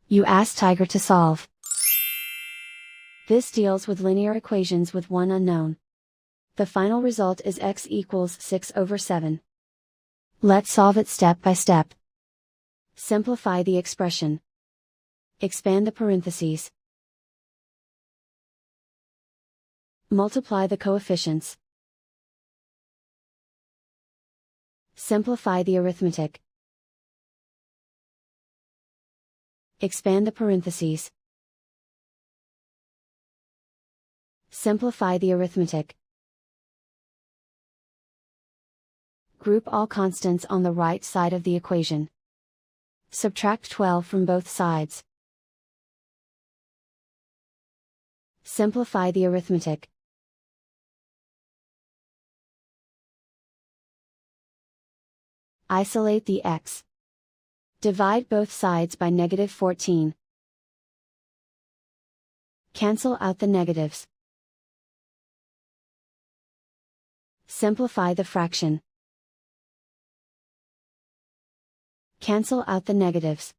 You ask Tiger to solve. This deals with linear equations with one unknown. The final result is x equals 6/7. Let's solve it step by step. Simplify the expression. Expand the parentheses. Multiply the coefficients. Simplify the arithmetic. Expand the parentheses. Simplify the arithmetic. Group all constants on the right side of the equation. Subtract 12 from both sides. Simplify the arithmetic. Isolate the x. Divide both sides by -14. Cancel out the negatives. Simplify the fraction. Cancel out the negatives.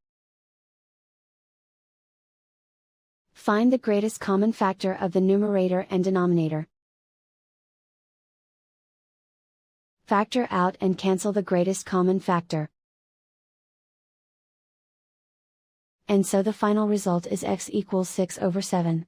Find the greatest common factor of the numerator and denominator. Factor out and cancel the greatest common factor. And so the final result is x equals 6/7.